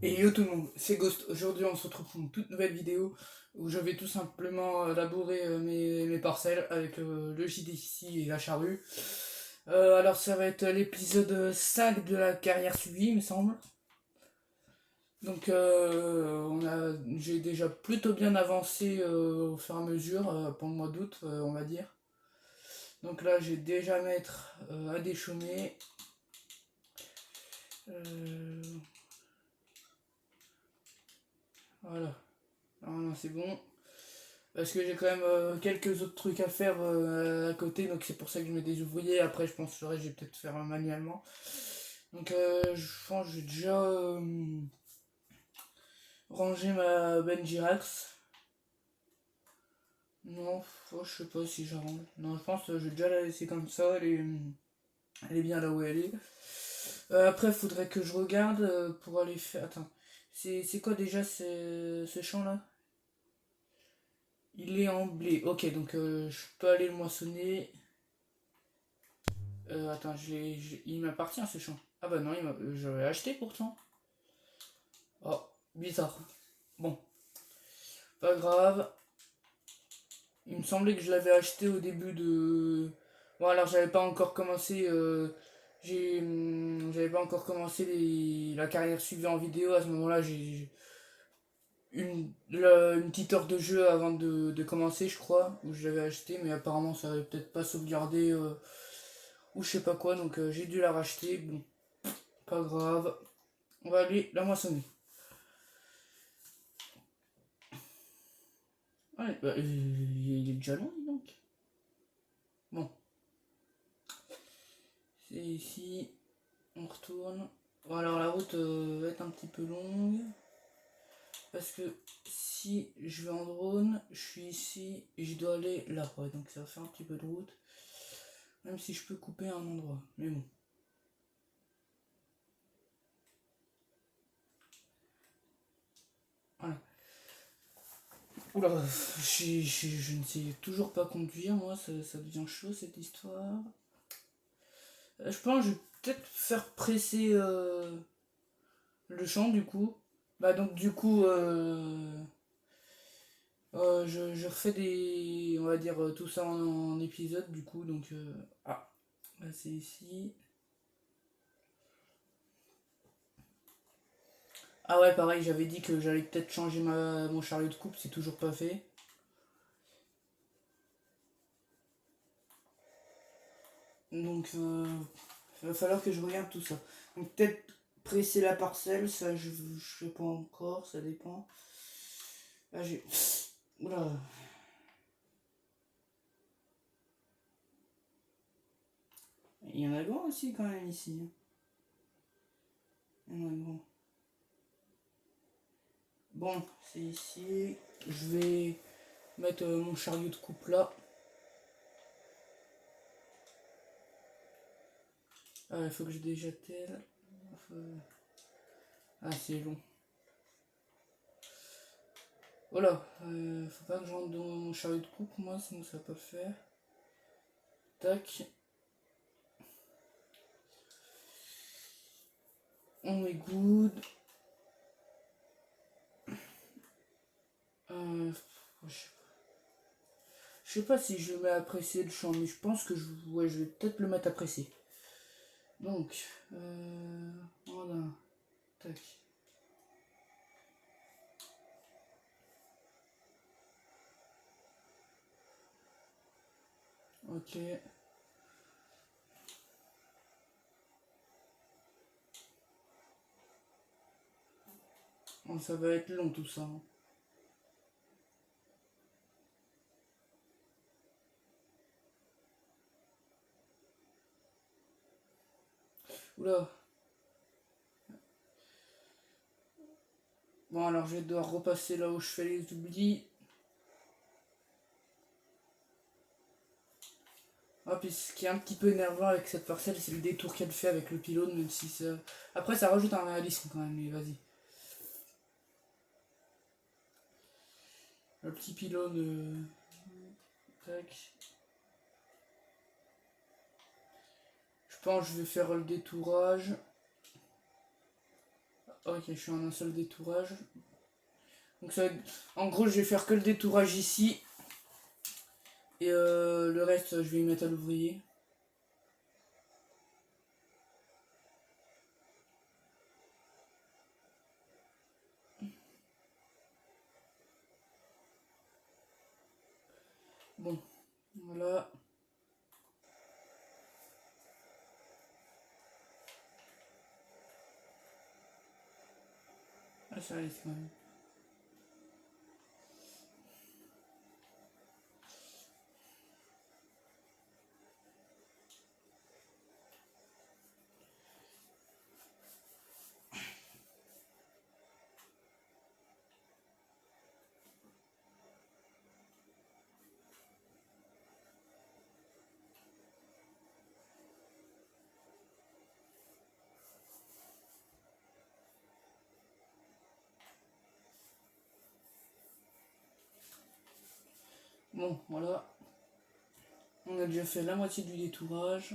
Et yo tout le monde, c'est Ghost. Aujourd'hui, on se retrouve pour une toute nouvelle vidéo où je vais tout simplement labourer mes parcelles avec le JDC et la charrue. Alors, ça va être l'épisode 5 de la carrière suivie, il me semble. Donc, j'ai déjà plutôt bien avancé au fur et à mesure pour le mois d'août, on va dire. Donc là, j'ai déjà mettre à déchaumer. Euh, voilà. Non, c'est bon. Parce que j'ai quand même quelques autres trucs à faire à côté, donc c'est pour ça que je mets des ouvriers. Après, je pense que je vais peut-être faire manuellement. Donc, je pense que j'ai déjà rangé ma Benjirax. Non, je sais pas si j'arrange. Non, je pense que je vais déjà la laisser comme ça. Elle est bien là où elle est. Après, il faudrait que je regarde pour aller faire. Attends, c'est quoi déjà ce champ-là? Il est en blé. Ok, donc je peux aller le moissonner. Attends, il m'appartient ce champ. Ah bah non, j'avais acheté pourtant. Oh, bizarre. Bon, pas grave. Il me semblait que je l'avais acheté au début de. Bon, alors j'avais pas encore commencé. J'avais pas encore commencé la carrière suivie en vidéo. À ce moment-là, j'ai une petite heure de jeu avant de commencer, je crois, où je l'avais acheté, mais apparemment ça avait peut-être pas sauvegardé ou je sais pas quoi, donc j'ai dû la racheter. Bon, pas grave. On va aller la moissonner. Ouais, bah, il est déjà long, dis donc. Bon, c'est ici. On retourne. Bon, alors la route va être un petit peu longue. Parce que si je vais en drone, je suis ici et je dois aller là. Ouais, donc ça va faire un petit peu de route. Même si je peux couper un endroit. Mais bon. Voilà. Oula, je ne sais toujours pas conduire, moi, ça devient chaud cette histoire. Je pense que je vais peut-être faire presser le champ du coup. Bah donc du coup, je refais des, on va dire tout ça en épisode du coup. Donc là c'est ici. Ah ouais, pareil, j'avais dit que j'allais peut-être changer mon chariot de coupe, c'est toujours pas fait. Donc il va falloir que je regarde tout ça. Donc peut-être presser la parcelle, ça je sais pas encore, ça dépend. Là j'ai. Oula. Il y en a grand aussi quand même ici. Il y en a grand. Bon, c'est ici. Je vais mettre mon chariot de coupe là. Ah, il faut que je déjatelle. Ah, c'est long. Voilà, faut pas que je rentre dans mon chariot de coupe, moi, sinon ça va pas le faire. Tac. On est good. Je sais pas si je le mets à presser le champ, mais je pense que ouais, je vais peut-être le mettre à presser. Donc, voilà. Tac. Ok. Bon, ça va être long tout ça, hein. Oula. Bon, alors je vais devoir repasser là où je fais les oublis. Ah, puis ce qui est un petit peu énervant avec cette parcelle, c'est le détour qu'elle fait avec le pylône, même si ça. Après, ça rajoute un réalisme quand même, mais vas-y. Le petit pylône. Tac. Je pense que je vais faire le détourage. Ok, je suis en un seul détourage. Donc ça va être... En gros, je vais faire que le détourage ici. Et le reste, je vais y mettre à l'ouvrier. Bon, voilà. Ah, ça reste quand même. Bon, voilà. On a déjà fait la moitié du détourage.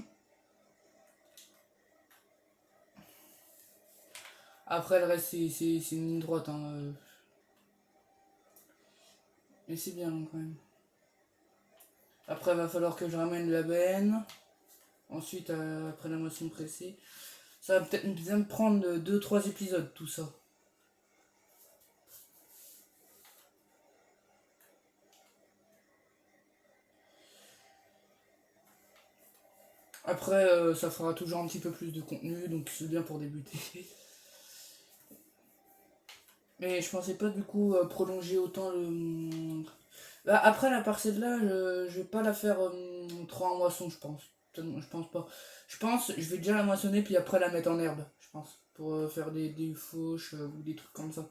Après, le reste, c'est une ligne droite. Hein. Mais c'est bien long quand même. Après, il va falloir que je ramène la benne. Ensuite, après la moisson pressée. Ça va peut-être bien me prendre 2-3 épisodes, tout ça. Après, ça fera toujours un petit peu plus de contenu, donc c'est bien pour débuter. Mais je pensais pas du coup prolonger autant le... Bah, après la parcelle là, je vais pas la faire trop en moisson, je pense. Je pense pas. Je vais déjà la moissonner puis après la mettre en herbe, je pense. Pour faire des fauches ou des trucs comme ça.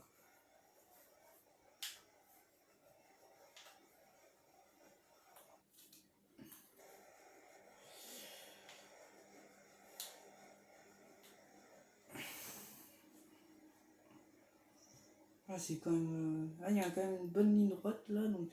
Ah, c'est quand même. Ah, il y a quand même une bonne ligne droite là, donc.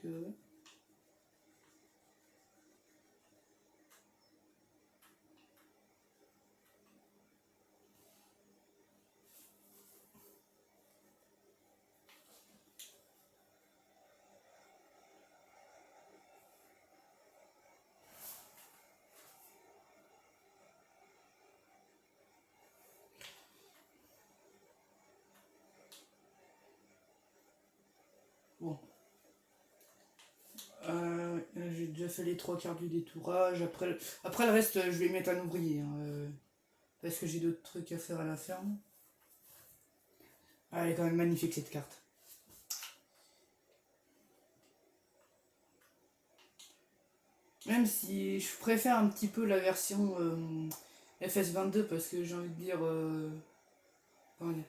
Bon. J'ai déjà fait les 3 quarts du détourage. Après le reste, je vais mettre un ouvrier. Hein, parce que j'ai d'autres trucs à faire à la ferme. Ah, elle est quand même magnifique cette carte. Même si je préfère un petit peu la version FS22 parce que j'ai envie de dire. Comment dire,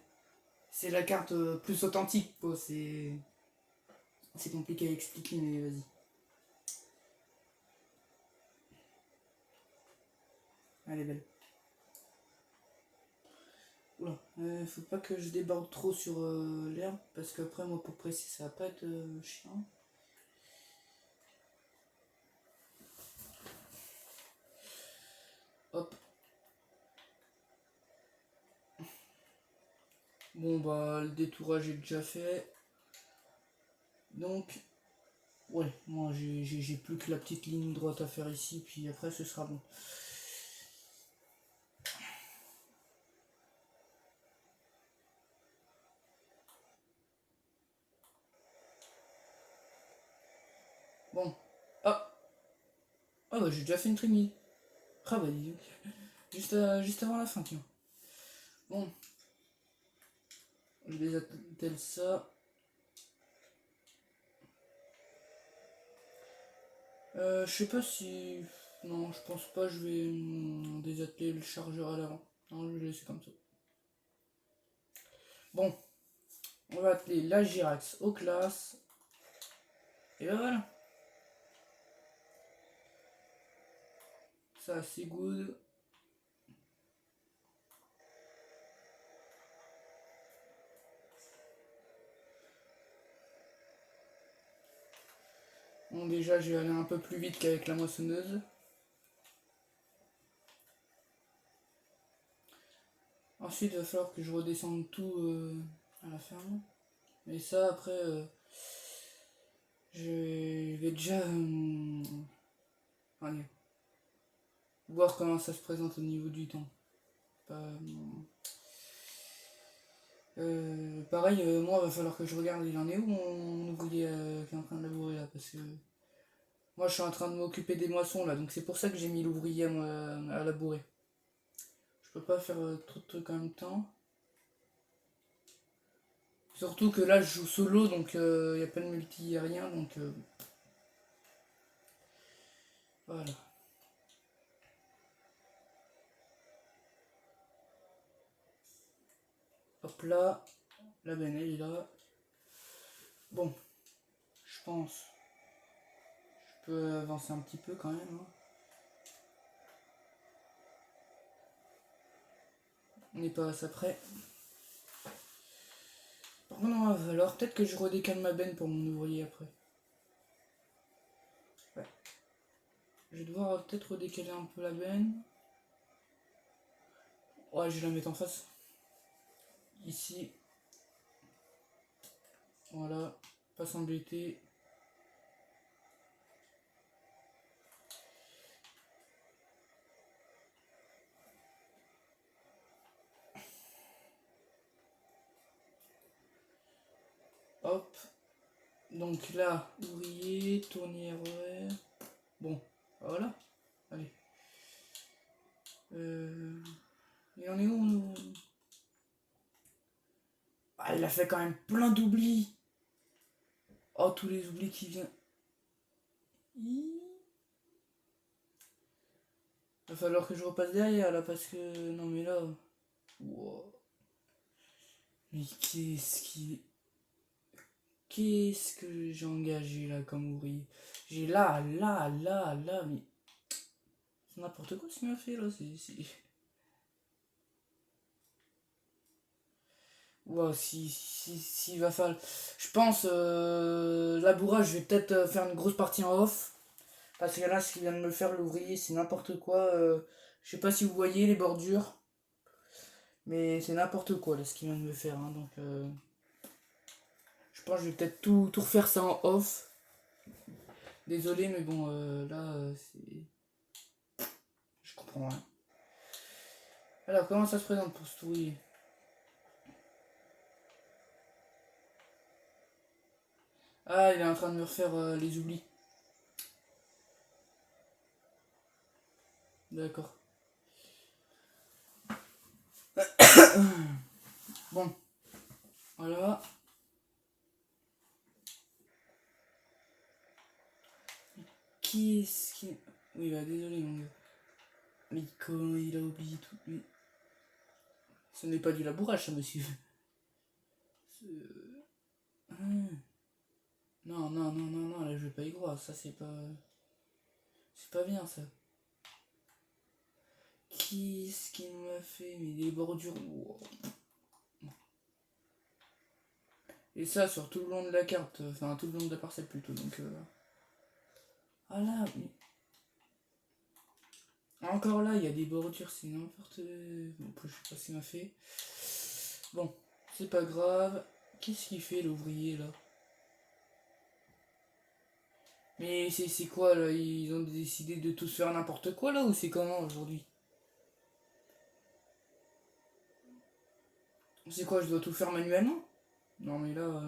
c'est la carte plus authentique. Quoi. C'est compliqué à expliquer, mais vas-y. Elle est belle. Oula, faut pas que je déborde trop sur l'herbe parce qu'après, moi, pour presser, ça va pas être chiant. Hop. Bon, bah, le détourage est déjà fait. Donc, ouais, moi, j'ai plus que la petite ligne droite à faire ici, puis après, ce sera bon. Bon. Ah, ah bah, j'ai déjà fait une trémie. Ah bah, dis donc. Juste avant la fin, tiens. Bon, je désattelle ça. Je sais pas si... Non, je pense pas, je vais désatteler le chargeur à l'avant. Non, je vais laisser comme ça. Bon, on va atteler la Girax aux classes. Et ben voilà. Ça, c'est good. Bon, déjà, je vais aller un peu plus vite qu'avec la moissonneuse. ensuite il va falloir que je redescende tout à la ferme. Mais ça après je vais déjà allez, voir comment ça se présente au niveau du temps. Pareil, moi il va falloir que je regarde il en est où mon ouvrier qui est en train de labourer là, parce que moi je suis en train de m'occuper des moissons là, donc c'est pour ça que j'ai mis l'ouvrier à labourer. Je peux pas faire trop de trucs en même temps. Surtout que là je joue solo, donc il n'y a pas de multi, y a rien, donc voilà. Hop là, la benne elle est là. Bon, je pense. Je peux avancer un petit peu quand même. Hein. On n'est pas à ça près. Par contre, non, alors peut-être que je redécale ma benne pour mon ouvrier après. Ouais. Je vais devoir peut-être redécaler un peu la benne. Ouais, je vais la mettre en face. Ici. Voilà. Pas s'embêter. Hop. Donc là, ouvrier, tournière, ouais. Bon, voilà. Allez. Il en est où nous? Ah, il a fait quand même plein d'oublis. Oh, tous les oublis qui viennent. Il va falloir que je repasse derrière là parce que. Non mais là. Wow. Mais qu'est-ce que j'ai engagé là comme ouvrier? J'ai là, mais. C'est n'importe quoi ce qu'il m'a fait là. Wow, si va falloir. Je pense, labourage, je vais peut-être faire une grosse partie en off. Parce que là, ce qu'il vient de me faire l'ouvrier, c'est n'importe quoi. Je sais pas si vous voyez les bordures. Mais c'est n'importe quoi là, ce qu'il vient de me faire. Hein, donc, je pense que je vais peut-être tout refaire ça en off. Désolé, mais bon, là, c'est. Je comprends rien. Alors, comment ça se présente pour ce ouvrier? Ah, il est en train de me refaire les oublis. D'accord. Bon, voilà. Qui est-ce qui. Oui, bah désolé, mon gars. Mais comment il a oublié tout lui? Ce n'est pas du labourage, ça, monsieur. Ah. Non, non, non, non, non, là je vais pas y croire. Ça, c'est pas. C'est pas bien, ça. Qui est-ce qui m'a fait? Mais des bordures. Wow. Et ça, sur tout le long de la carte. Enfin, tout le long de la parcelle plutôt. Donc. Ah là, mais. Encore là, il y a des bordures, c'est n'importe. Bon, je sais pas ce qu'il m'a fait. Bon, c'est pas grave. Qu'est-ce qu'il fait l'ouvrier là? Mais c'est quoi là? Ils ont décidé de tous faire n'importe quoi là ou c'est comment aujourd'hui? C'est quoi, je dois tout faire manuellement? Non mais là,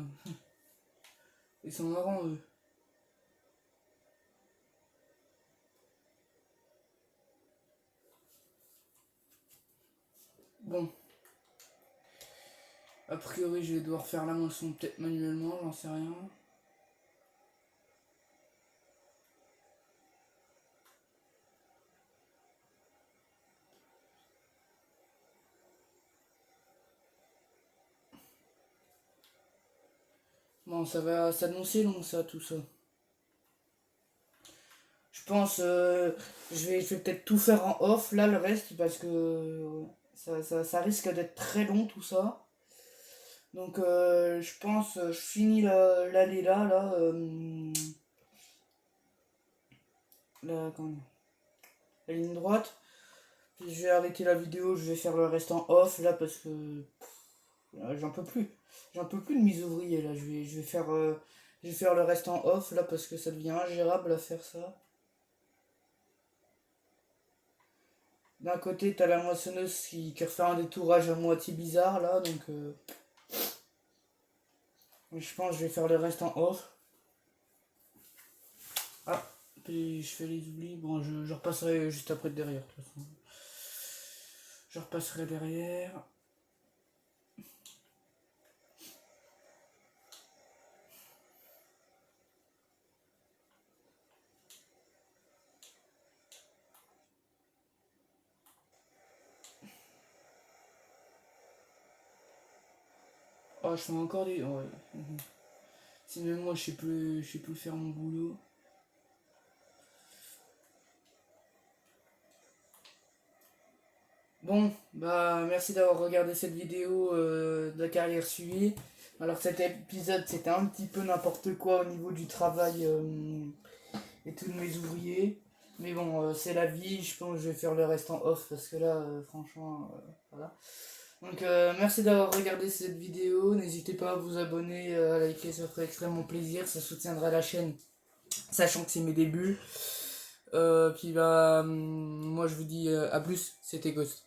ils sont marrants eux. Bon, a priori je vais devoir faire la moisson peut-être manuellement, j'en sais rien. Bon, ça va s'annoncer long ça, tout ça. Je pense, je vais peut-être tout faire en off là le reste parce que ça risque d'être très long tout ça. Donc je pense, je finis l'allée là, la, comment dire, la ligne droite. Puis je vais arrêter la vidéo, je vais faire le reste en off là parce que j'en peux plus. J'en peux plus de mes ouvriers là. Je vais faire le reste en off là parce que ça devient ingérable à faire ça. D'un côté, t'as la moissonneuse qui refait un détourage à moitié bizarre là, donc je pense que je vais faire le reste en off. Ah, puis je fais les oublis. Bon, je repasserai juste après derrière, de toute façon. Je repasserai derrière. Oh, je fais encore des. Ouais. Si même moi je sais plus faire mon boulot. Bon, bah merci d'avoir regardé cette vidéo de la carrière suivie. Alors cet épisode c'était un petit peu n'importe quoi au niveau du travail et tous mes ouvriers. Mais bon, c'est la vie, je pense que je vais faire le reste en off parce que là, franchement, voilà. Donc merci d'avoir regardé cette vidéo, n'hésitez pas à vous abonner, à liker, ça ferait extrêmement plaisir, ça soutiendra la chaîne, sachant que c'est mes débuts. Puis bah, moi je vous dis à plus, c'était Ghost.